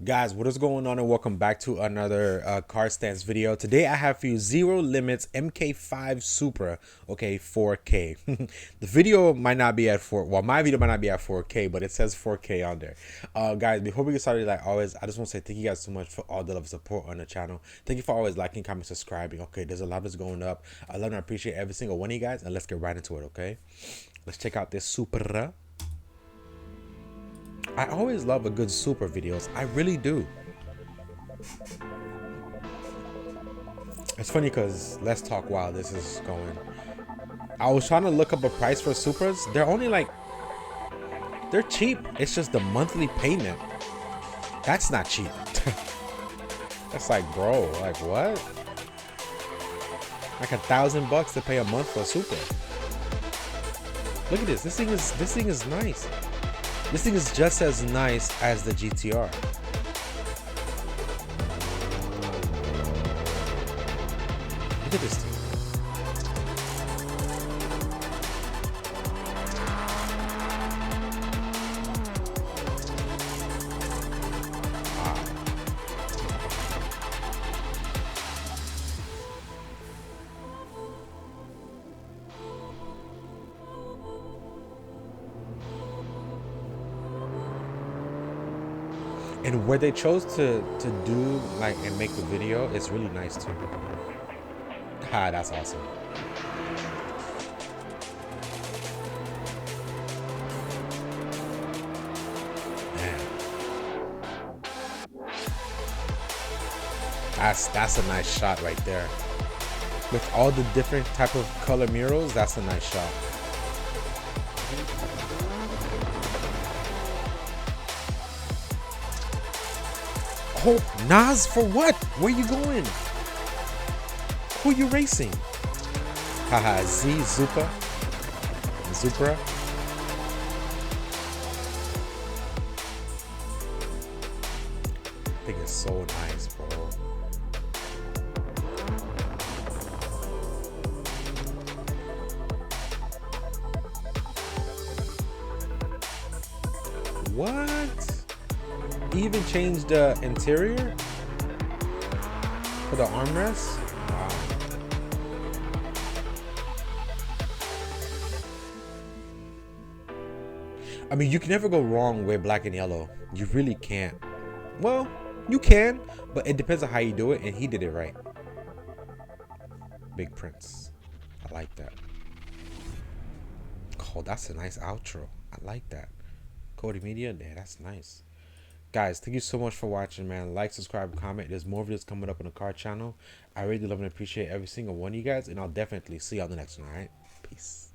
Guys, what is going on, and welcome back to another car stance video. Today I have for you Zero Limits MK5 Supra, okay, 4K. The video might not be at 4, well, my video might not be at 4K, but it says 4K on there. Guys, before we get started, like always, I just want to say thank you guys so much for all the love and support on the channel. Thank you for always liking, commenting, subscribing. Okay, there's a lot that's going up. I love and I appreciate every single one of you guys, and let's get right into it, okay? Let's check out this Supra. I always love a good Supra videos. I really do. It's funny because let's talk while this is going. I was trying to look up a price for Supras. They're only like, they're cheap. It's just the monthly payment. That's not cheap. That's like, bro, like what? Like $1,000 to pay a month for a Supra. Look at this. This thing is nice. This thing is just as nice as the GTR. Look at this thing. Wow. And where they chose to do like and make the video, it's really nice too. Ah, that's awesome. Man. That's a nice shot right there. With all the different type of color murals, that's a nice shot. Oh, Nas for what? Where you going? Who you racing? Haha, Supra. I think it's so nice, bro. What? He even changed the interior for the armrest. Wow. I mean, you can never go wrong with black and yellow. You really can't. Well, you can, but it depends on how you do it, and he did it right. Big Prince. I like that. Oh, that's a nice outro. I like that. Cody Media, yeah, that's nice. Guys, thank you so much for watching, man. Like, subscribe, comment. There's more videos coming up on the car channel. I really love and appreciate every single one of you guys, and I'll definitely see you on the next one, all right? Peace.